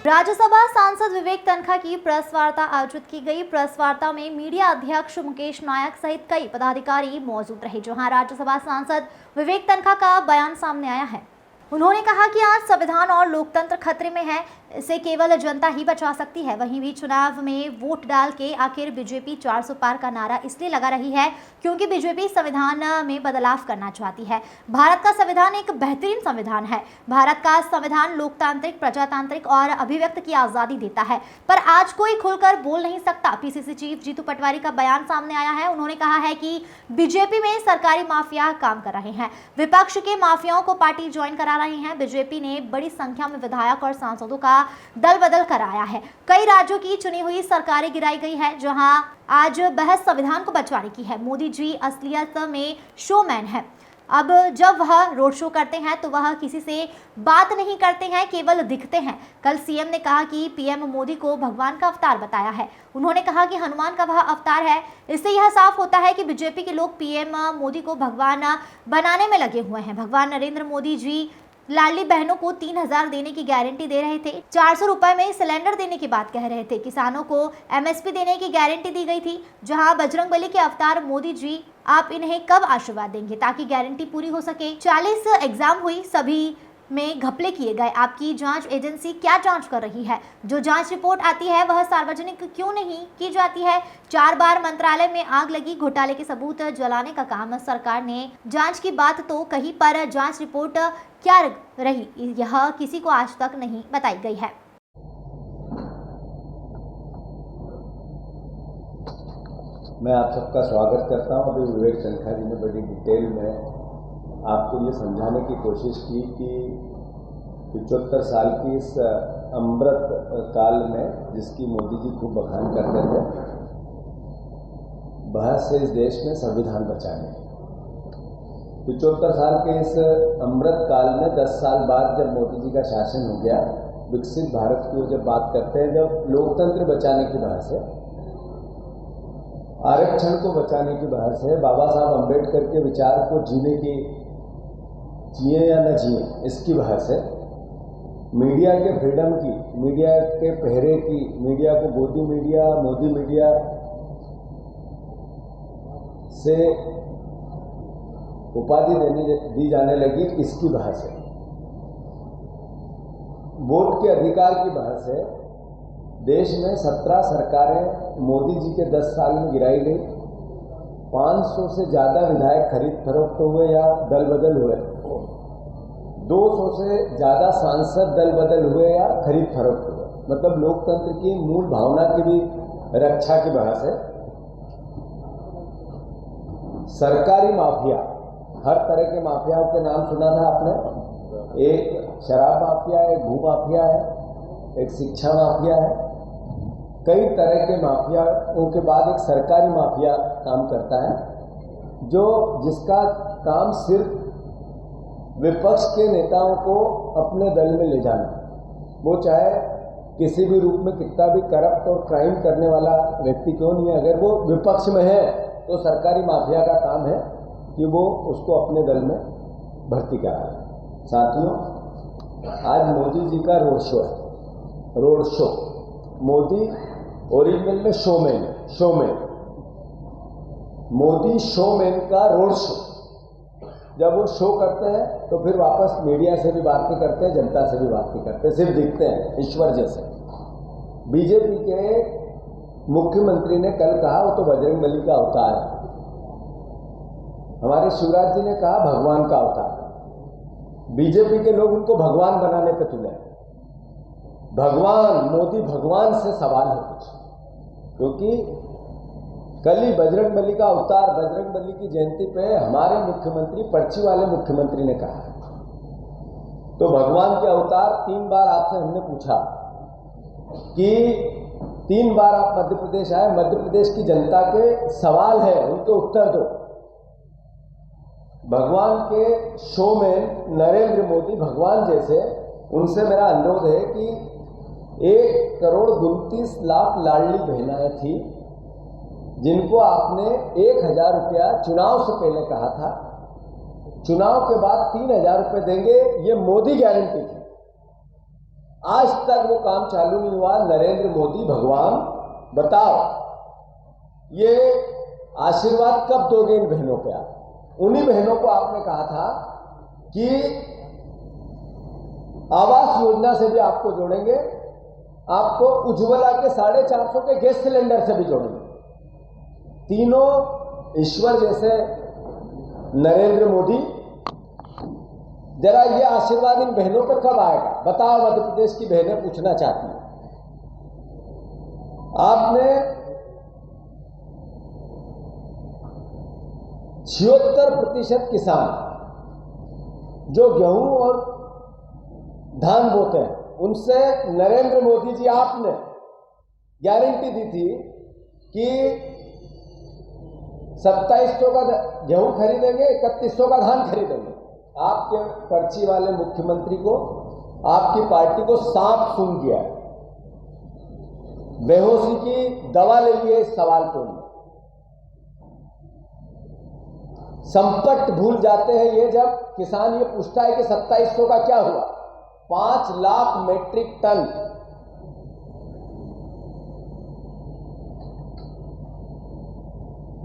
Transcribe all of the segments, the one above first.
राज्यसभा सांसद विवेक तनखा की प्रेस वार्ता आयोजित की गई। प्रेस वार्ता में मीडिया अध्यक्ष मुकेश नायक सहित कई पदाधिकारी मौजूद रहे। जहां राज्यसभा सांसद विवेक तनखा का बयान सामने आया है। उन्होंने कहा कि आज संविधान और लोकतंत्र खतरे में है, इसे केवल जनता ही बचा सकती है। वहीं भी चुनाव में वोट डाल के आखिर बीजेपी 400 पार का नारा इसलिए लगा रही है क्योंकि बीजेपी संविधान में बदलाव करना चाहती है। भारत का संविधान एक बेहतरीन संविधान है। भारत का संविधान लोकतांत्रिक, प्रजातांत्रिक और अभिव्यक्ति की आजादी देता है, पर आज कोई खुलकर बोल नहीं सकता। पीसीसी चीफ जीतू पटवारी का बयान सामने आया है। उन्होंने कहा है कि बीजेपी में सरकारी माफिया काम कर रहे हैं, विपक्ष के माफियाओं को पार्टी ज्वाइन करा रहे हैं। बीजेपी ने बड़ी संख्या में विधायक और सांसदों का दल बदल कराया है। कई राज्यों की चुनी हुई सरकारें गिराई गई है। जहां आज बहस संविधान को बचाने की है। मोदी जी असलियत में शोमैन है। अब जब वह रोड शो करते हैं तो वह किसी से बात नहीं करते हैं, केवल दिखते हैं। कल सीएम ने कहा कि पीएम मोदी को भगवान का अवतार बताया है। उन्होंने कहा कि हनुमान का वह अवतार है। इससे यह साफ होता है कि बीजेपी के लोग पीएम मोदी को भगवान बनाने में लगे हुए हैं। भगवान नरेंद्र मोदी जी लाडली बहनों को 3,000 देने की गारंटी दे रहे थे, 400 रुपए में सिलेंडर देने की बात कह रहे थे, किसानों को एमएसपी देने की गारंटी दी गई थी। जहां बजरंगबली के अवतार मोदी जी, आप इन्हें कब आशीर्वाद देंगे ताकि गारंटी पूरी हो सके। 40 एग्जाम हुई, सभी में घपले किए गए। आपकी जांच एजेंसी क्या जांच कर रही है? जो जांच रिपोर्ट आती है वह सार्वजनिक क्यों नहीं की जाती है? 4 बार मंत्रालय में आग लगी, घोटाले के सबूत जलाने का काम सरकार ने। जांच की बात तो कहीं, पर जांच रिपोर्ट क्या रही, यह किसी को आज तक नहीं बताई गई है। मैं आप सबका स्वागत करता हूं। अभी विवेक तनखा जी ने बड़ी डिटेल में आपको ये समझाने की कोशिश की कि 75 साल की इस अमृत काल में जिसकी मोदी जी खूब बखान करते थे, बहस से इस देश में संविधान बचाने की। 75 साल के इस अमृत काल में 10 साल बाद जब मोदी जी का शासन हो गया, विकसित भारत की वो जब बात करते हैं, जब लोकतंत्र बचाने की बहस है, आरक्षण को बचाने की बहस है, बाबा साहब अम्बेडकर के विचार को जीने की, जिए या न जिए इसकी बहस है, मीडिया के फ्रीडम की, मीडिया के पहरे की, मीडिया को गोदी मीडिया, मोदी मीडिया से उपाधि दी जाने लगी, इसकी बहस है। वोट के अधिकार की बहस है। देश में 17 सरकारें मोदी जी के 10 साल में गिराई गई। 500 से ज़्यादा विधायक खरीद फरोख्त हुए या दल बदल हुए। 200 से ज़्यादा सांसद दल बदल हुए या खरीद फरोख्त हुए। मतलब लोकतंत्र की मूल भावना की भी रक्षा की बहस है। सरकारी माफिया, हर तरह के माफियाओं के नाम सुना था आपने। एक शराब माफिया है, एक भू माफिया है, एक शिक्षा माफिया है। कई तरह के माफियाओं के बाद एक सरकारी माफिया काम करता है, जिसका काम सिर्फ विपक्ष के नेताओं को अपने दल में ले जाना, वो चाहे किसी भी रूप में कितना भी करप्ट और क्राइम करने वाला व्यक्ति क्यों नहीं है, अगर वो विपक्ष में है तो सरकारी माफिया का काम है कि वो उसको अपने दल में भर्ती कराए। साथियों, आज मोदी जी का रोड शो है, रोड शो। मोदी ओरिजिनल में शोमैन, मोदी शोमैन का रोड शो। जब वो शो करते हैं तो फिर वापस मीडिया से भी बात नहीं करते, जनता से भी बात नहीं करते, सिर्फ दिखते हैं ईश्वर जैसे। बीजेपी के मुख्यमंत्री ने कल कहा वो तो बजरंगबली का अवतार है। हमारे शिवराज जी ने कहा भगवान का अवतार। बीजेपी के लोग उनको भगवान बनाने पे तुले। भगवान, मोदी भगवान से सवाल है कुछ, क्योंकि कल ही बजरंगबली का अवतार, बजरंगबली की जयंती पे हमारे मुख्यमंत्री, पर्ची वाले मुख्यमंत्री ने कहा। तो भगवान के अवतार 3 बार आपसे हमने पूछा कि 3 बार आप मध्य प्रदेश आए, मध्य प्रदेश की जनता के सवाल है, उनके उत्तर दो। भगवान के शो में नरेंद्र मोदी भगवान जैसे, उनसे मेरा अनुरोध है कि 1,29,00,000 लाडली बहनाएं थी जिनको आपने 1,000 रुपया चुनाव से पहले कहा था, चुनाव के बाद 3,000 रुपये देंगे, ये मोदी गारंटी थी। आज तक वो काम चालू नहीं हुआ। नरेंद्र मोदी भगवान, बताओ ये आशीर्वाद कब दोगे इन बहनों पे आप? उन्हीं बहनों को आपने कहा था कि आवास योजना से भी आपको जोड़ेंगे, आपको उज्ज्वला के 450 के गैस सिलेंडर से भी जोड़ेंगे। तीनों ईश्वर जैसे नरेंद्र मोदी, जरा ये आशीर्वाद इन बहनों पर कब आएगा? बताओ, मध्य प्रदेश की बहनें पूछना चाहती हैं। आपने 76% किसान जो गेहूं और धान बोते हैं, उनसे नरेंद्र मोदी जी आपने गारंटी दी थी कि 2700 का गेहूं खरीदेंगे, 3100 का धान खरीदेंगे। आपके पर्ची वाले मुख्यमंत्री को, आपकी पार्टी को सांप सूंघ गया है। बेहोशी की दवा ले लिए इस सवाल को। संपट भूल जाते हैं ये जब किसान ये पूछता है कि 2700 का क्या हुआ। 5 लाख मेट्रिक टन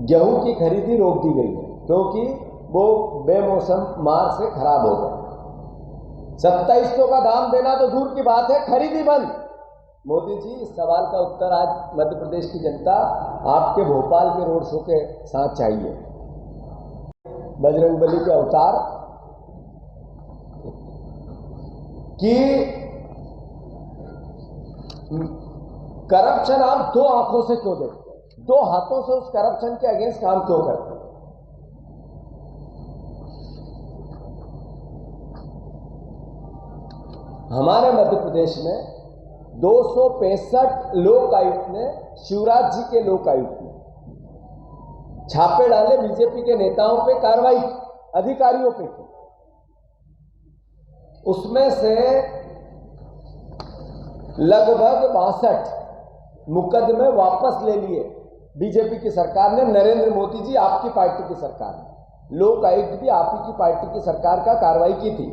गेहूं की खरीदी रोक दी गई है क्योंकि वो बेमौसम मार से खराब हो गए। 2700 का दाम देना तो दूर की बात है, खरीदी बंद। मोदी जी, इस सवाल का उत्तर आज मध्य प्रदेश की जनता आपके भोपाल के रोड शो के साथ चाहिए। बजरंगबली के अवतार कि करप्शन आप 2 आंखों से क्यों देखते हैं? 2 हाथों से उस करप्शन के अगेंस्ट काम क्यों करते हैं? हमारे मध्य प्रदेश में 265 लोक आयुक्त ने, शिवराज जी के लोक आयुक्त ने छापे डाले, बीजेपी के नेताओं पे कार्रवाई, अधिकारियों पे की। उसमें से लगभग 62 मुकदमे वापस ले लिए बीजेपी की सरकार ने, नरेंद्र मोदी जी आपकी पार्टी की सरकार ने। लोक आयुक्त भी आप ही की पार्टी की सरकार का कार्रवाई की थी।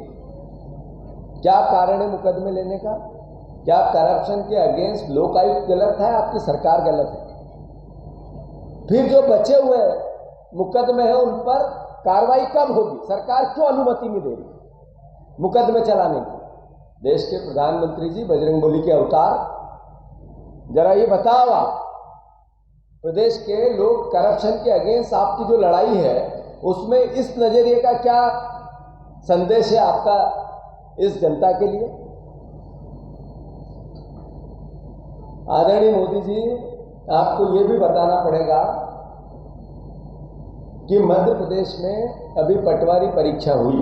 क्या कारण है मुकदमे लेने का? क्या करप्शन के अगेंस्ट लोक आयुक्त गलत है, आपकी सरकार गलत है? फिर जो बचे हुए मुकदमे हैं उन पर कार्रवाई कब होगी? सरकार क्यों अनुमति नहीं दे रही मुकदमे चलाने की? देश के प्रधानमंत्री जी, बजरंगबली के अवतार, जरा ये बताओ आप, प्रदेश के लोग करप्शन के अगेंस्ट आपकी जो लड़ाई है उसमें इस नजरिए का क्या संदेश है आपका इस जनता के लिए? आदरणीय मोदी जी, आपको यह भी बताना पड़ेगा कि मध्य प्रदेश में अभी पटवारी परीक्षा हुई।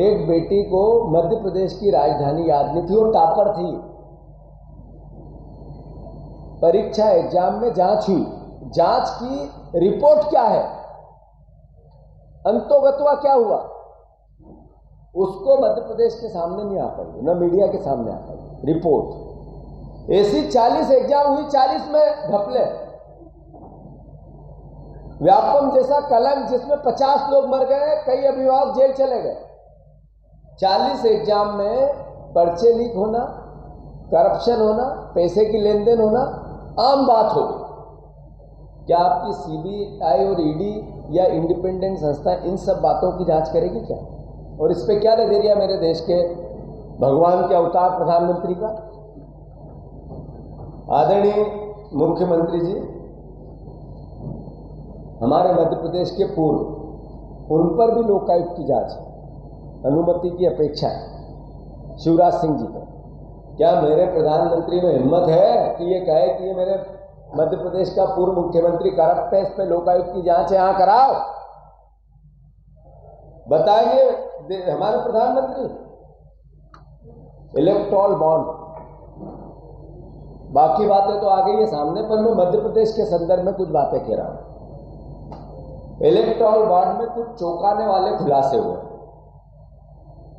एक बेटी को मध्य प्रदेश की राजधानी याद नहीं थी, वो टॉपर थी। परीक्षा एग्जाम में जांच हुई, जांच की रिपोर्ट क्या है, अंतोगत्वा क्या हुआ, उसको मध्य प्रदेश के सामने नहीं आ पाई, न मीडिया के सामने आ पाई रिपोर्ट। ऐसी 40 एग्जाम हुई, 40 में घपले। व्यापम जैसा कलंक जिसमें 50 लोग मर गए, कई अभिभावक जेल चले गए। 40 एग्जाम में पर्चे लीक होना, करप्शन होना, पैसे की लेन देन होना आम बात हो गई। क्या आपकी सीबीआई और ईडी या इंडिपेंडेंट संस्था इन सब बातों की जांच करेगी क्या? और इस पे क्या नजरिया मेरे देश के भगवान के अवतार प्रधानमंत्री का? आदरणीय मुख्यमंत्री जी, हमारे मध्य प्रदेश के पूर्व, उन पर भी लोकायुक्त की जांच अनुमति की अपेक्षा है, शिवराज सिंह जी पर। क्या मेरे प्रधानमंत्री में हिम्मत है कि ये कहे कि ये मेरे मध्य प्रदेश का पूर्व मुख्यमंत्री करप्ट है, इस पर लोकायुक्त की जांच है, यहां कराओ? बताएंगे हमारे प्रधानमंत्री? इलेक्टोरल बॉन्ड, बाकी बातें तो आ गई है सामने, पर मैं मध्य प्रदेश के संदर्भ में कुछ बातें कह रहा हूं। इलेक्टोरल बॉन्ड में कुछ चौंकाने वाले खुलासे हुए।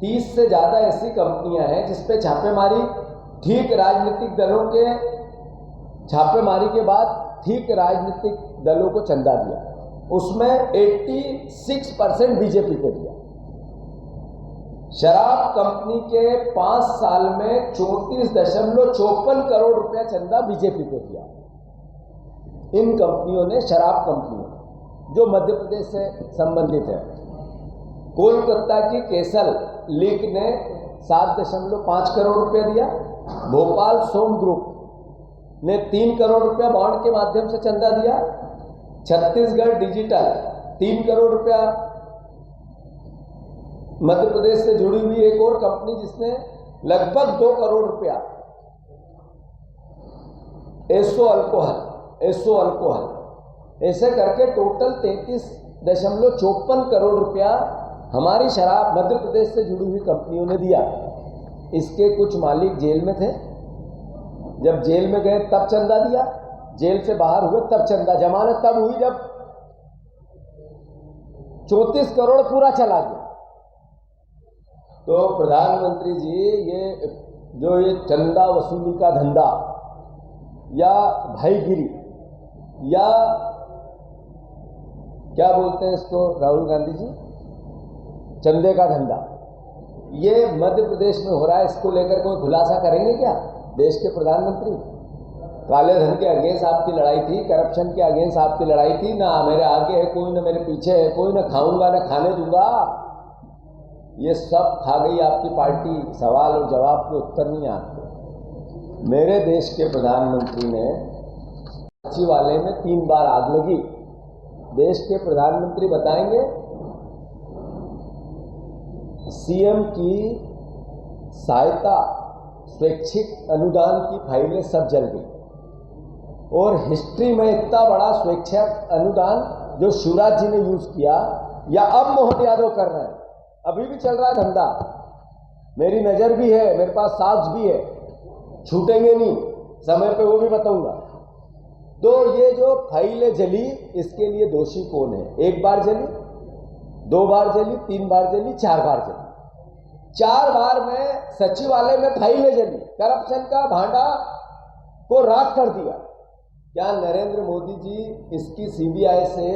30 से ज्यादा ऐसी कंपनियां हैं जिसपे छापेमारी, ठीक राजनीतिक दलों के छापेमारी के बाद ठीक राजनीतिक दलों को चंदा दिया, उसमें 86% बीजेपी को दिया। शराब कंपनी के 5 साल में 34.54 करोड़ रुपया चंदा बीजेपी को दिया। इन कंपनियों ने, शराब कंपनियों जो मध्य प्रदेश से संबंधित है, कोलकाता की केसल लीक ने 7.5 करोड़ रुपया दिया। भोपाल सोम ग्रुप ने 3 करोड़ रुपया बॉन्ड के माध्यम से चंदा दिया। छत्तीसगढ़ डिजिटल 3 करोड़ रुपया। मध्य प्रदेश से जुड़ी हुई एक और कंपनी जिसने लगभग 2 करोड़ रुपया, एसो अल्कोहल, ऐसे करके टोटल 33.54 करोड़ रुपया हमारी शराब मध्य प्रदेश से जुड़ी हुई कंपनियों ने दिया। इसके कुछ मालिक जेल में थे, जब जेल में गए तब चंदा दिया, जेल से बाहर हुए तब चंदा, जमानत तब हुई जब 34 करोड़ पूरा चला गया। तो प्रधानमंत्री जी, ये चंदा वसूली का धंधा या भाईगिरी या क्या बोलते हैं इसको राहुल गांधी जी, चंदे का धंधा, ये मध्य प्रदेश में हो रहा है। इसको लेकर कोई खुलासा करेंगे क्या देश के प्रधानमंत्री? काले धन के अगेंस्ट आपकी लड़ाई थी, करप्शन के अगेंस्ट आपकी लड़ाई थी। ना मेरे आगे है कोई, ना मेरे पीछे है कोई, ना खाऊंगा ना खाने दूंगा, ये सब खा गई आपकी पार्टी। सवाल और जवाब के उत्तर नहीं आते। मेरे देश के प्रधानमंत्री ने सचिवालय में 3 बार आग लगी। देश के प्रधानमंत्री बताएंगे सीएम की सहायता स्वैच्छिक अनुदान की फाइलें सब जल गई, और हिस्ट्री में इतना बड़ा स्वैच्छिक अनुदान जो शिवराज जी ने यूज किया या अब मोहन यादव कर रहे हैं, अभी भी चल रहा है धंधा। मेरी नजर भी है, मेरे पास साक्ष्य भी है, छूटेंगे नहीं, समय पे वो भी बताऊंगा। तो ये जो फाइलें जली, इसके लिए दोषी कौन है? 1 बार जली, 2 बार जली, 3 बार जली, 4 बार जली। 4 बार में सचिवालय में फाइलें जली, करप्शन का भांडा को राख कर दिया। क्या नरेंद्र मोदी जी इसकी सीबीआई से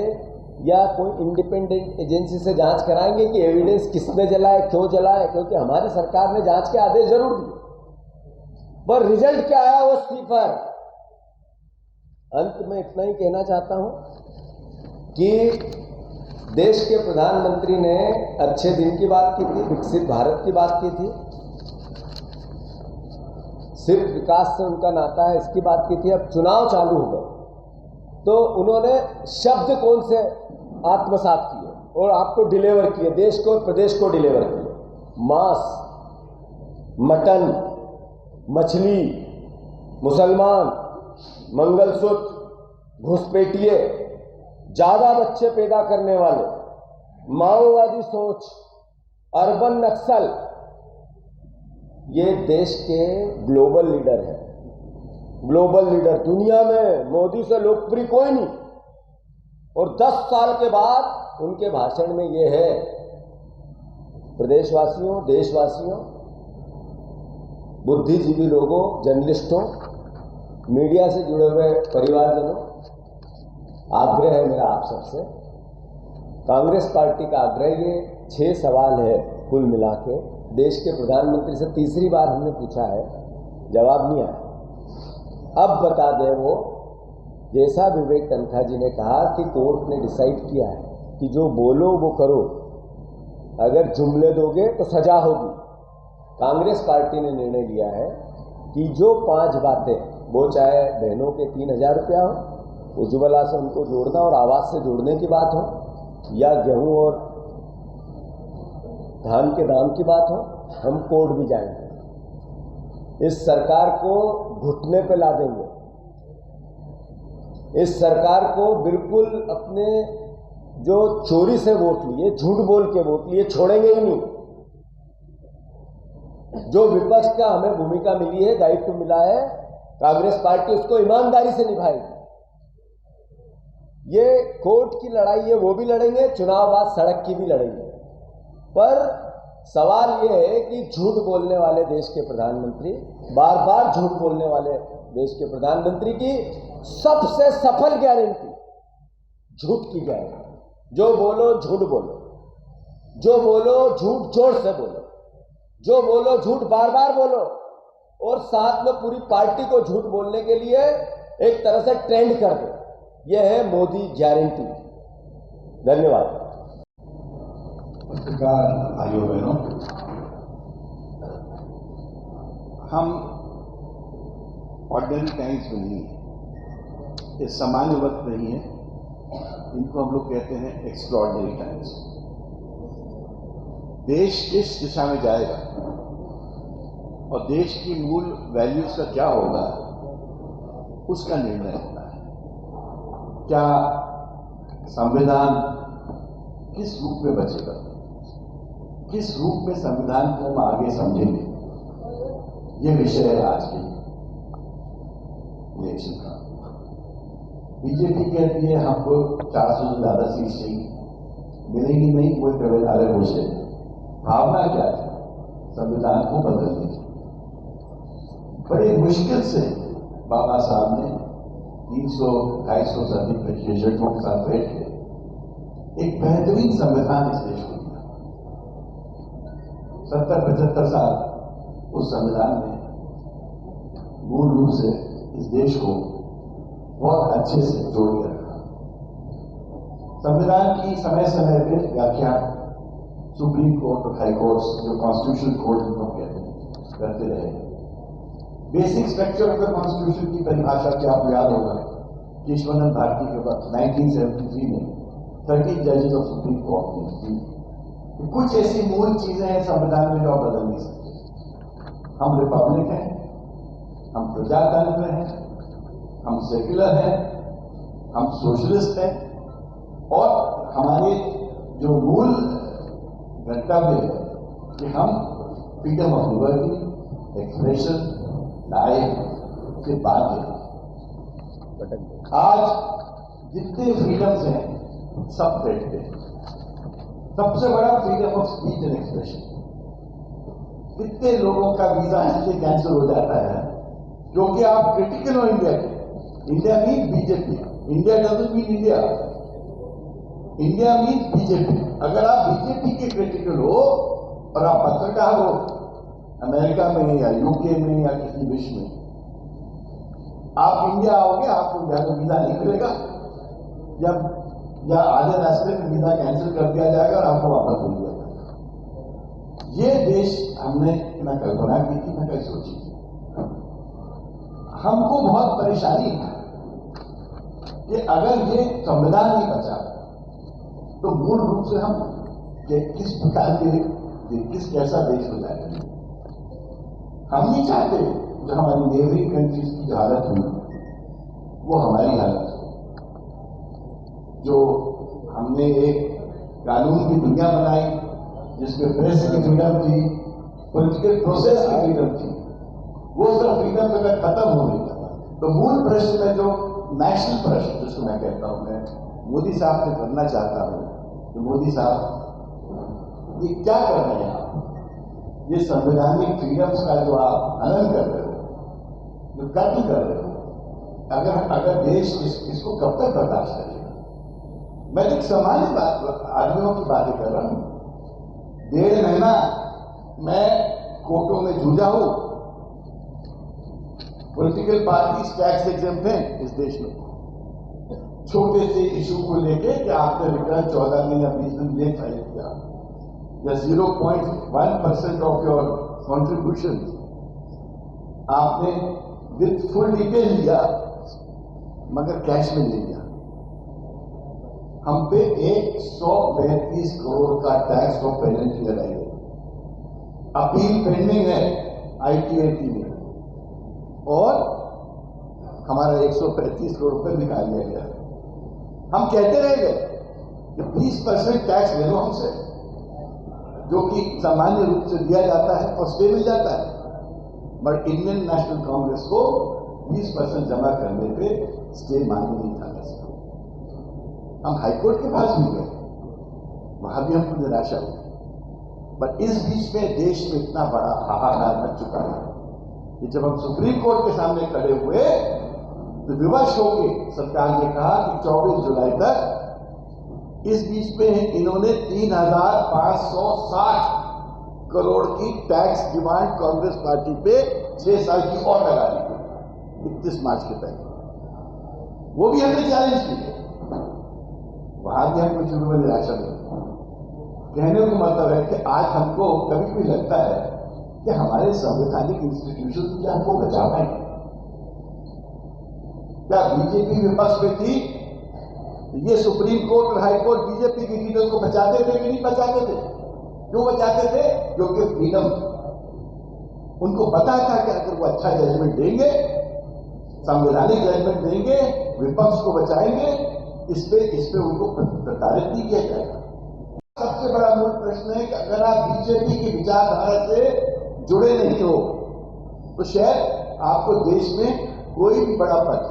या कोई इंडिपेंडेंट एजेंसी से जांच कराएंगे कि एविडेंस किसने जलाए, क्यों जलाए? क्योंकि हमारी सरकार ने जांच के आदेश जरूर दिए, पर रिजल्ट क्या आया वो सिफर। अंत में इतना ही कहना चाहता हूं कि देश के प्रधानमंत्री ने अच्छे दिन की बात की थी, विकसित भारत की बात की थी, सिर्फ विकास से उनका नाता है इसकी बात की थी। अब चुनाव चालू हो गए तो उन्होंने शब्द कौन से आत्मसात किए और आपको डिलीवर किए, देश को और प्रदेश को डिलीवर किए। मांस, मटन, मछली, मुसलमान, मंगलसूत्र, घुसपैठिए, ज्यादा बच्चे पैदा करने वाले, माओवादी सोच, अर्बन नक्सल, ये देश के ग्लोबल लीडर हैं। ग्लोबल लीडर दुनिया में मोदी से लोकप्रिय कोई नहीं, और 10 साल के बाद उनके भाषण में ये है, प्रदेशवासियों, देशवासियों, बुद्धिजीवी लोगों, जर्नलिस्टों, मीडिया से जुड़े हुए परिवारजनों, आग्रह है मेरा आप सबसे, कांग्रेस पार्टी का आग्रह, ये 6 सवाल है कुल मिला के। देश के प्रधानमंत्री से तीसरी बार हमने पूछा है, जवाब नहीं आया। अब बता दें वो, जैसा विवेक तनखा जी ने कहा कि कोर्ट ने डिसाइड किया है कि जो बोलो वो करो, अगर जुमले दोगे तो सजा होगी। कांग्रेस पार्टी ने निर्णय लिया है कि जो 5 बातें, वो चाहे बहनों के 3,000 रुपया हो, उज्ज्वला से उनको जोड़ना और आवास से जोड़ने की बात हो, या गेहूं और धान के दाम की बात हो, हम कोर्ट भी जाएंगे। इस सरकार को घुटने पे ला देंगे, इस सरकार को बिल्कुल अपने जो चोरी से वोट लिए, झूठ बोल के वोट लिए, छोड़ेंगे ही नहीं। जो विपक्ष का हमें भूमिका मिली है, दायित्व मिला है, कांग्रेस पार्टी उसको ईमानदारी से निभाएगी। ये कोर्ट की लड़ाई है, वो भी लड़ेंगे, चुनाव बाद सड़क की भी लड़ेंगे। पर सवाल ये है कि झूठ बोलने वाले देश के प्रधानमंत्री, बार बार झूठ बोलने वाले देश के प्रधानमंत्री की सबसे सफल गारंटी झूठ की गारंटी। जो बोलो झूठ बोलो, जो बोलो झूठ जोर से बोलो, जो बोलो झूठ बार बार बोलो, और साथ में पूरी पार्टी को झूठ बोलने के लिए एक तरह से ट्रेंड कर दो। यह है मोदी गारंटी। धन्यवाद। पत्रकार भाइयों बहनों, हम ऑर्डिनरी टाइम्स में नहीं है, ये सामान्य वक्त नहीं है, इनको हम लोग कहते हैं एक्स्ट्राऑर्डिनरी टाइम्स। देश किस दिशा में जाएगा और देश की मूल वैल्यूज का क्या होगा, उसका निर्णय होना है। क्या संविधान किस रूप में बचेगा, किस रूप में संविधान को हम आगे समझेंगे, ये विषय है आज के इलेक्शन का। बीजेपी कहती है हमको 400 से ज्यादा सीट चाहिए, मिलेंगी नहीं, कोई प्रबल अलग विषय। भावना क्या है? संविधान को बदलने की। बड़े मुश्किल से बाबा साहब ने 300-250 से अधिक विशेषज्ञों के साथ बैठ के एक बेहतरीन संविधान इस देश को दिया। 70-75 साल उस संविधान ने मूल रूप से इस देश को बहुत अच्छे से जोड़ के रखा। संविधान की समय समय पर व्याख्या सुप्रीम कोर्ट और हाई कोर्ट, जो कॉन्स्टिट्यूशन कोर्ट जिनको कहते हैं, करते रहे। Basic structure of the constitution की परिभाषा क्या आपको याद होगा? केशवानंद भारती के वक्त 1973 में 30 जजेस ऑफ सुप्रीम कोर्ट ने दी। कुछ ऐसी मूल चीजें हैं संविधान में जो आप बदल नहीं सकते। हम रिपब्लिक हैं, हम प्रजातंत्र हैं, हम सेक्युलर हैं, हम सोशलिस्ट हैं, और हमारे जो मूल कर्तव्य है कि हम freedom of liberty, expression, life से बाध्य हैं। आज जितने फ्रीडम्स हैं सब बैठते हैं। सबसे बड़ा freedom of speech and expression. कितने लोगों का वीजा इसलिए कैंसिल हो जाता है क्योंकि आप क्रिटिकल हो इंडिया के। India mean BJP, India doesn't mean India, India mean BJP. अगर आप बीजेपी के क्रिटिकल हो और आप पत्रकार हो अमेरिका में या यूके में या किसी विश्व में, आप इंडिया आओगे, आपको या तो वीजा नहीं मिलेगा या आधे रास्ते में वीजा कैंसिल कर दिया जाएगा और आपको वापस भेज दिया जाएगा। ये देश हमने न कल्पना की थी, न कहीं सोची थी। हमको बहुत परेशानी है कि अगर ये संविधान नहीं बचा तो मूल रूप से हम किस प्रकार के कैसा देश हो जाएगा। हम नहीं चाहते जो हमारी नेबरिंग कंट्रीज की हालत हुई वो हमारी हालत हो। जो हमने एक कानून की दुनिया बनाई जिसमें प्रेस की फ्रीडम थी, पॉलिटिकल प्रोसेस की फ्रीडम थी, वो सब फ्रीडम अगर खत्म हो गई तो मूल प्रश्न में जो नेशनल प्रश्न जिसको मैं कहता हूं, मैं मोदी साहब से करना चाहता हूं कि मोदी साहब ये क्या कर रहे हैं आप? ये संवैधानिक फ्रीडम्स का जो आप हनन कर रहे हो, जो कत्ल कर रहे हो, अगर देश इसको कब तक बर्दाश्त करेगा? मैं एक सामान्य बात आदमियों की बातें कर रहा हूं। 1.5 महीना मैं कोर्टों में जूझा हूं। पॉलिटिकल पार्टीज टैक्स एग्जेम्प्ट हैं इस देश में। छोटे से इशू को लेके कि आपने रिटर्न 14 दिन या 20 दिन लेट फाइल किया या 0.1% ऑफ योर कॉन्ट्रीब्यूशन आपने विद फुल डिटेल लिया मगर कैश में ले लिया। हम पे 132 करोड़ का टैक्स और पेनल्टी लगाई गई। अपील पेंडिंग है ITAT में और हमारा 135 करोड़ रुपए निकाल लिया गया। हम कहते रह गए कि 20% टैक्स ले लो हमसे, जो कि सामान्य रूप से दिया जाता है और स्टे मिल जाता है, बट इंडियन नेशनल कांग्रेस को 20% जमा करने पे स्टे मान्य नहीं था। हम हाईकोर्ट के पास भी गए, वहां भी हमको निराशा हुई। बट इस बीच में देश में इतना बड़ा हाहाकार मच चुका है कि जब हम सुप्रीम कोर्ट के सामने खड़े हुए तो विवश होकर सरकार ने कहा कि 24 जुलाई तक, इस बीच में इन्होंने 3560 करोड़ की टैक्स डिमांड कांग्रेस पार्टी पे 6 साल की और लगा दी गई 31 मार्च के पहले। वो भी हमने चैलेंज की, वहां भी हमको शुरू में निराशा मिली। कहने का मतलब है कि आज हमको कभी भी लगता है कि हमारे संवैधानिक इंस्टीट्यूशन क्या हमको बचा पाएंगे। क्या बीजेपी विपक्ष में थी, ये सुप्रीम कोर्ट और हाई कोर्ट बीजेपी की लीडर को बचाते थे कि नहीं बचाते थे? क्यों बचाते थे? क्योंकि फ्रीडम, उनको पता था कि अगर वो अच्छा जजमेंट देंगे, संवैधानिक जजमेंट देंगे, विपक्ष को बचाएंगे, इस पे उनको प्रताड़ित नहीं किया जाएगा। सबसे बड़ा मूल प्रश्न है कि अगर आप बीजेपी की विचारधारा से जुड़े नहीं हो तो शायद आपको देश में कोई भी बड़ा पद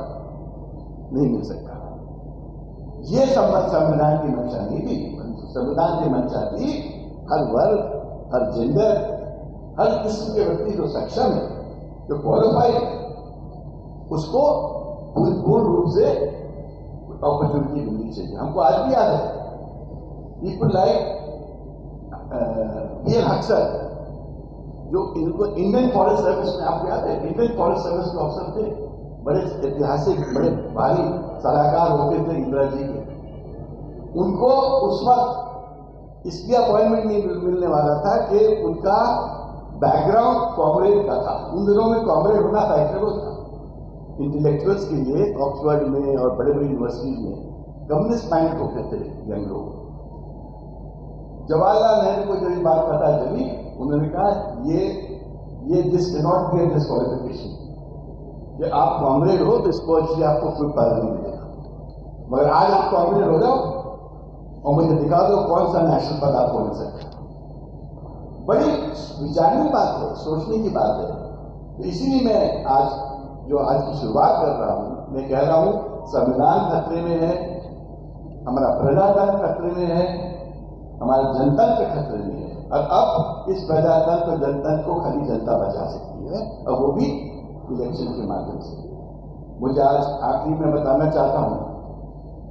नहीं मिल सकता। ये संविधान की मंशा नहीं थी। संविधान की मंशा थी हर वर्ग, हर जेंडर, हर किस्म के व्यक्ति जो सक्षम है, जो क्वालिफाइड है, उसको पूर्ण रूप से अपॉर्चुनिटी मिलनी चाहिए। हमको आज भी याद है पीपल लाइक पीएल हक्सर, जो इनको इंडियन फॉरेस्ट सर्विस में, आपको याद है इंडियन फॉरेस्ट सर्विस के ऑफिसर थे, बड़े ऐतिहासिक, बड़े भारी सलाहकार होते थे इंदिरा जी के। उनको उस वक्त इसलिए अपॉइंटमेंट नहीं मिलने वाला था कि उनका बैकग्राउंड कॉमरेड का था। उन दिनों में कॉमरेड होना फैक्चरेबल था इंटेलेक्चुअल्स के लिए। ऑक्सफोर्ड में और बड़े बड़े यूनिवर्सिटीज में कम्युनिस्ट माइंड होते थे यंग लोग। जवाहरलाल नेहरू को जब ये बात पता चली, उन्होंने कहा ये this can not be a disqualification, कि आप कॉमरेड हो तो इसको अच्छी आपको कोई पद नहीं मिलेगा, मगर आज आप कॉमरेड हो जाओ और मुझे दिखा दो कौन सा नेशनल पद आपको मिल सकता है। बड़ी विचारने की बात है, सोचने की बात है। तो इसीलिए मैं आज की शुरुआत कर रहा हूं, मैं कह रहा हूं संविधान खतरे में है, हमारा प्रजातंत्र खतरे में है, हमारा जनतंत्र खतरे में है। और अब इस प्रजातंत्र और जनतंत्र को खाली जनता बचा सकती है, और वो भी इलेक्शन के माध्यम से। मुझे आज आखिरी में बताना चाहता हूं,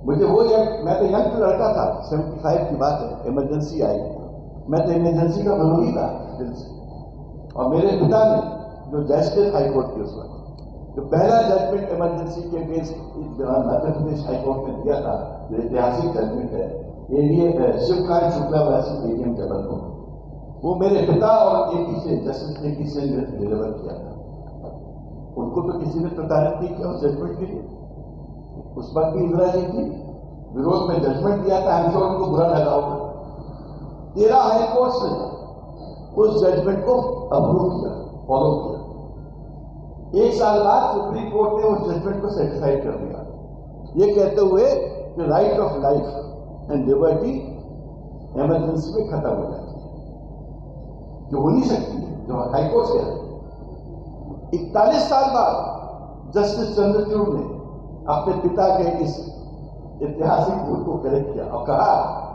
मुझे वो मैं तो यंग लड़का था, 75 की बात है, इमरजेंसी आई, मैं तो इमरजेंसी का विरोधी था दिल से। और मेरे पिता ने जो जज थे हाई कोर्ट के, उस वक्त जो पहला जजमेंट इमरजेंसी के against Madhya Pradesh high court ने दिया था, जो ऐतिहासिक जजमेंट है, ये शिवकांत शुक्ला वर्सेस एडीएम जबलपुर, वो मेरे पिता और एपी से, जस्टिस एपी से डिलीवर किया था। उनको तो किसी ने प्रताड़ित नहीं किया उस जजमेंट के लिए। उस वक्त भी इंदिरा जी थी, विरोध में जजमेंट दिया था, हम उनको बुरा लगा होगा। 13 हाई कोर्ट ने उस जजमेंट को अप्रूव किया, फॉलो किया। 1 साल बाद सुप्रीम कोर्ट ने उस जजमेंट को सर्टिफाइड कर दिया, ये कहते हुए कि right of life and liberty emergency में खत्म हो जाती है, जो हो नहीं सकती है, जो हाई कोर्ट से है। 41 साल बाद जस्टिस चंद्रचूड़ ने अपने पिता के इस ऐतिहासिक भूल को करेक्ट किया और कहा,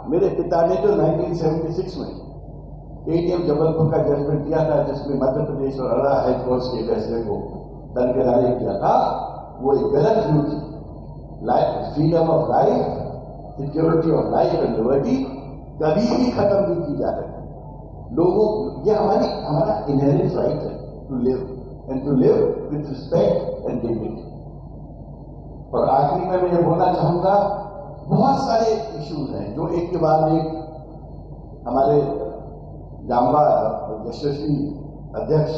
मेरे पिता ने जो 1976 में एडीएम जबलपुर का जजमेंट दिया था, जिसमें मध्य प्रदेश और अड़ा हाई कोर्ट के फैसले को दरकिनार किया था, वो एक गलत व्यू थी। Freedom of life, security of life and liberty कभी भी खत्म नहीं की जा सकती। लोगों, ये हमारा इनहेरेंट राइट है to live and to live with respect and dignity. और आखिरी में मैं ये बोलना चाहूंगा, बहुत सारे इश्यूज हैं जो एक के बाद एक हमारे जामवार यशस्वी अध्यक्ष,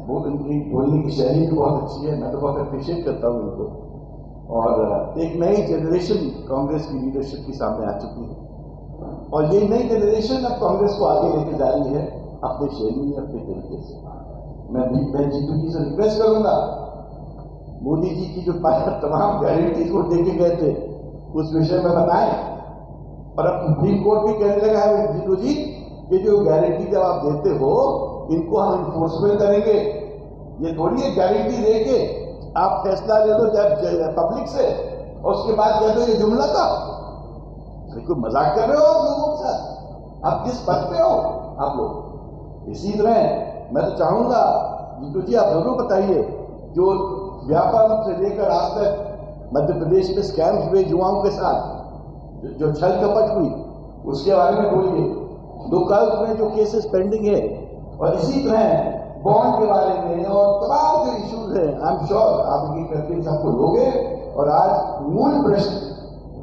वो उनकी बोलने की शैली भी बहुत अच्छी है, मैं तो बहुत अप्रिशिएट करता हूँ उनको। और एक नई जनरेशन कांग्रेस की लीडरशिप के सामने आ चुकी है, और ये नई जनरेशन अब कांग्रेस को आगे लेके जा रही है अपनी शैली में, अपने तरीके से। मैं जीतू जी से रिक्वेस्ट करूंगा, मोदी जी की जो तमाम गारंटीज को देके गए थे उस विषय में बताएं। और अब सुप्रीम कोर्ट भी कहने लगा है जीतू जी, ये जो गारंटी जब आप देते हो, इनको हम इन्फोर्समेंट करेंगे। ये थोड़ी एक गारंटी देके आप फैसला ले लो जब पब्लिक से, और उसके बाद कह दो ये जुमला था। कोई मजाक कर रहे हो आप लोगों के साथ? आप किस पद पे हो आप लोग? इसी तरह मैं तो चाहूंगा जीतू जी, आप जरूर बताइए, जो व्यापार से लेकर आज तक मध्य प्रदेश में स्कैम्स हुए युवाओं के साथ, जो छल कपट हुई, उसके बारे में बोलिए। लोकायुक्त में जो केसेस पेंडिंग है, और इसी तरह बॉन्ड के बारे में और तमाम जो इश्यूज हैं, आई एम श्योर आप ये करके सबको लोगे। और आज मूल प्रश्न,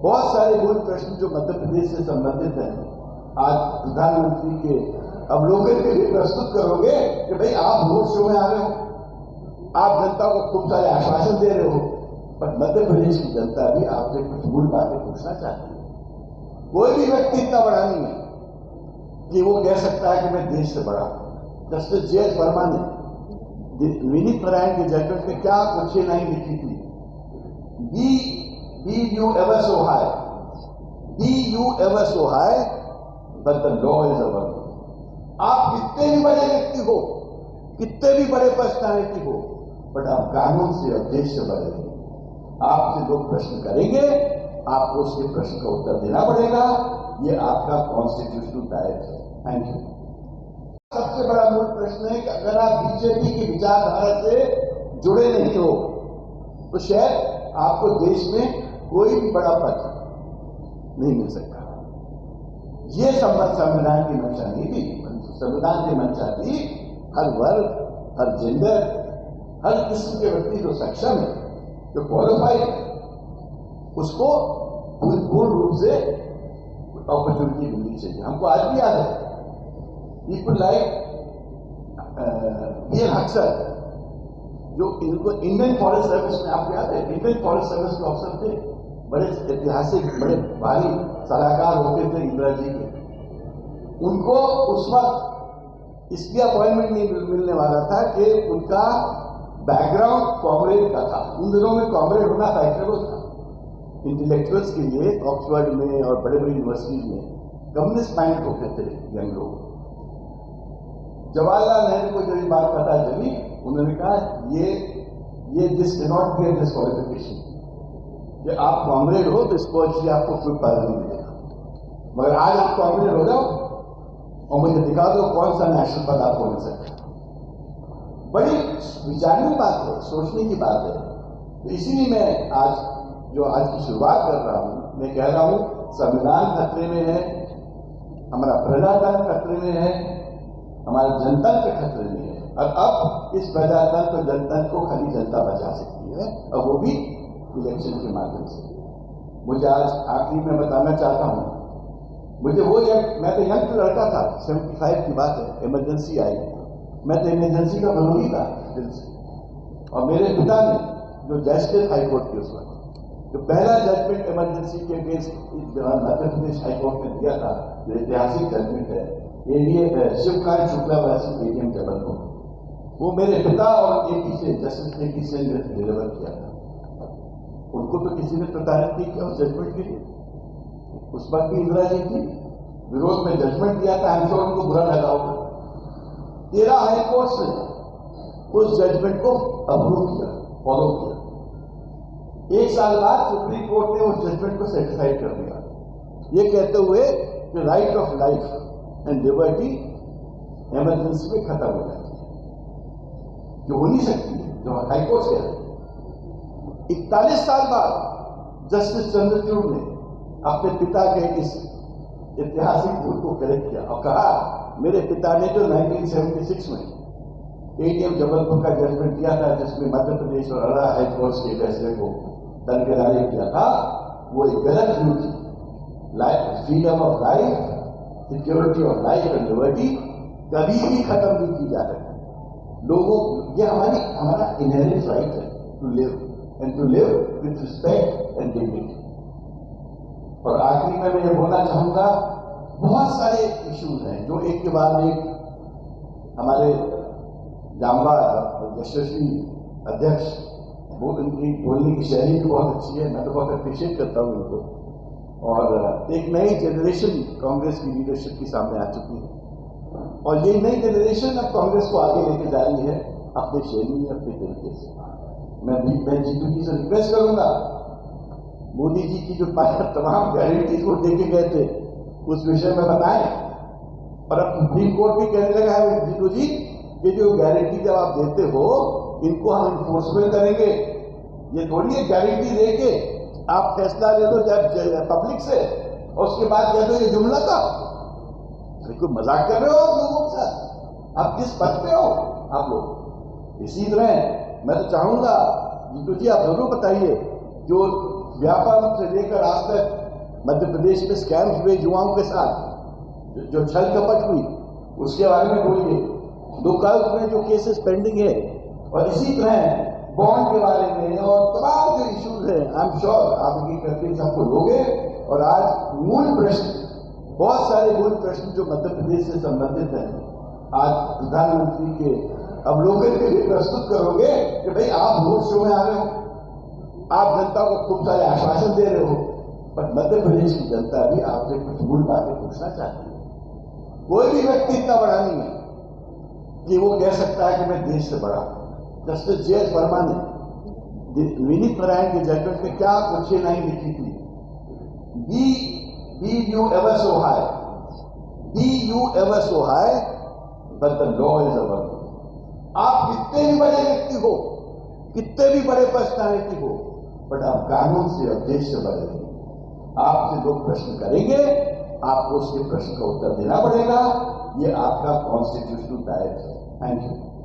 बहुत सारे मूल प्रश्न जो मध्य प्रदेश से संबंधित हैं, आज प्रधानमंत्री के अवलोकन के लिए प्रस्तुत करोगे कि भाई आप रोड शो में आ रहे हो, आप जनता को खूब सारे आश्वासन दे रहे हो, पर मध्य प्रदेश की जनता भी आपसे कुछ मूल बातें पूछना चाहती है। कोई भी व्यक्ति इतना बड़ा नहीं है कि वो कह सकता है कि मैं देश से बड़ा हूं। Justice JH. वर्मा ने विनीत नारायण के जजमेंट में क्या कुछ लाइन लिखी थी, Be you ever so high, be you ever so high, but the law is above you. आप कितने भी बड़े व्यक्ति हो, कितने भी बड़े पर्सनालिटी हो, बट आप कानून से और देश से बड़े नहीं। आपसे लोग प्रश्न करेंगे, आपको उसके प्रश्न का उत्तर देना पड़ेगा। ये आपका कॉन्स्टिट्यूशनल दायित्व है। Thank you. सबसे बड़ा मूल प्रश्न है कि अगर आप बीजेपी की विचारधारा से जुड़े नहीं हो तो शायद आपको देश में कोई भी बड़ा पद नहीं मिल सकता। ये संविधान की मंशा नहीं थी। संविधान की मंशा थी हर वर्ग, हर जेंडर, हर किस्म के व्यक्ति जो सक्षम है, जो क्वालिफाइड है, उसको पूर्ण रूप से अपॉर्चुनिटी मिलनी चाहिए। हमको आज भी याद है, पीपल लाइक बीएन अक्सर, जो इनको इंडियन फॉरेस्ट सर्विस में, आपको याद है, इंडियन फॉरेस्ट सर्विस के ऑफिसर थे, बड़े ऐतिहासिक, बड़े भारी सलाहकार होते थे इंदिरा जी के। उनको उस वक्त इसलिए अपॉइंटमेंट नहीं मिलने वाला था कि उनका बैकग्राउंड कॉमरेड का था। उन दिनों में कॉमरेड होना फैक्टरेबल था इंटेलेक्चुअल्स के लिए। ऑक्सफोर्ड में और बड़े बड़े यूनिवर्सिटीज में कम्युनिस्ट माइंड होते थे यंग लोग। जवाहरलाल नेहरू को जब ये बात पता चली, उन्होंने कहा ये this can not be this qualification, कि आप कॉमरेड हो तो इस पद से आपको कोई पद नहीं मिलेगा, मगर आज आप कॉमरेड हो जाओ और मुझे दिखा दो कौन सा नेशनल पद आपको मिल सकता है। बड़ी विचारने की बात है, सोचने की बात है। तो इसीलिए मैं आज की शुरुआत कर रहा हूं, मैं कह रहा हूं संविधान खतरे में है, हमारा प्रजातंत्र खतरे में है, हमारा जनतंत्र खतरे में है। और अब इस प्रजातंत्र जनतंत्र को खाली जनता बचा सकती है, और वो भी इलेक्शन के माध्यम से। मुझे आज आखिरी में बताना चाहता हूं, मुझे मैं तो यंग लड़का था, 75 की बात है, इमरजेंसी आई, मैं तो इमरजेंसी का विरोधी था दिल से। और मेरे पिता ने, जो जस्टिस हाईकोर्ट के उस वक्त, जो पहला जजमेंट इमरजेंसी के अगेंस्ट मध्य प्रदेश हाईकोर्ट ने दिया था, जो ऐतिहासिक जजमेंट है, ये लिए शिवकांत शुक्ला वासी एडीएम जबलपुर, वो मेरे पिता और एपी से, जस्टिस एपी से डिलीवर किया था। उनको तो किसी ने प्रताड़ित नहीं किया उस जजमेंट के लिए। उस वक्त भी इंदिरा जी थी, विरोध में जजमेंट दिया था, हम उनको बुरा लगा होगा। 13 हाईकोर्ट ने उस जजमेंट को अप्रूव किया, फॉलो किया। 1 साल बाद सुप्रीम कोर्ट ने उस जजमेंट को सेटिस्फाइड कर दिया, ये कहते हुए कि right of life and liberty emergency में खत्म हो जाती है, जो हो नहीं सकती है, जो हाईकोर्ट से है। 41 साल बाद जस्टिस चंद्रचूड़ ने अपने पिता के इस ऐतिहासिक भूल को करेक्ट किया और कहा, मेरे पिता ने जो 1976 में एडीएम जबलपुर का जजमेंट दिया था, जिसमें मध्य प्रदेश और अड़ा हाईकोर्ट के फैसले को दरकिनार किया था, वो एक गलत व्यू थी। Freedom of life, security of life and liberty कभी भी खत्म नहीं की जा सकती। लोगों, ये हमारा इनहेरेंट राइट है to live and to live with respect and dignity. और आखिरी में मैं ये बोलना चाहूंगा, बहुत सारे इश्यूज हैं जो एक के बाद एक हमारे जांबा यशस्वी अध्यक्ष, वो उनकी बोलने की शैली भी बहुत अच्छी है, मैं तो बहुत अप्रिशिएट करता हूँ इनको। और एक नई जनरेशन कांग्रेस की लीडरशिप के सामने आ चुकी है, और ये नई जनरेशन अब कांग्रेस को आगे लेके जा रही है अपनी शैली में, अपने तरीके से। मैं जीतू जी से रिक्वेस्ट करूंगा, मोदी जी की जो तमाम गारंटीज को देके गए थे उस विषय में बताएं। और अब सुप्रीम कोर्ट भी कहने लगा है, जीतू जी, ये जो गारंटी जब आप देते हो, इनको हम इन्फोर्समेंट करेंगे। ये थोड़ी एक गारंटी दे के आप फैसला ले लो जब पब्लिक से, और उसके बाद कह दो ये जुमला था। कोई मजाक कर रहे हो आप लोगों के साथ? आप किस पद पे हो आप लोग? इसी तरह मैं तो चाहूंगा जीतू जी आप जरूर बताइए, जो व्यापार से लेकर आज तक मध्य प्रदेश में स्कैम्स हुए युवाओं के साथ, जो छल कपट हुई, उसके बारे में बोलिए। लोकायुक्त में जो केसेस पेंडिंग है, और इसी तरह बॉन्ड के बारे में और तमाम जो इश्यूज हैं, आई एम श्योर आप एक करके सबको लोगे। और आज मूल प्रश्न, बहुत सारे मूल प्रश्न जो मध्य प्रदेश से संबंधित हैं, आज प्रधानमंत्री के अवलोकन के लिए प्रस्तुत करोगे कि भाई आप रोड शो में आ रहे हो, आप जनता को खूब सारे आश्वासन दे रहे हो, पर मध्य प्रदेश की जनता भी आपसे कुछ मूल बातें पूछना चाहती है। कोई भी व्यक्ति इतना बड़ा नहीं है कि वो कह सकता है कि मैं देश से बड़ा हूं। Justice JH. वर्मा ने विनीत नारायण के जजमेंट में क्या कुछ लाइन लिखी थी, Be you ever so high, be you ever so high, but the law is above you. आप कितने भी बड़े व्यक्ति हो, कितने भी बड़े पर्सनालिटी हो, बट आप कानून से और देश से बड़े नहीं। आपसे लोग प्रश्न करेंगे, आपको उसके प्रश्न का उत्तर देना पड़ेगा। ये आपका कॉन्स्टिट्यूशनल दायित्व है। Thank you.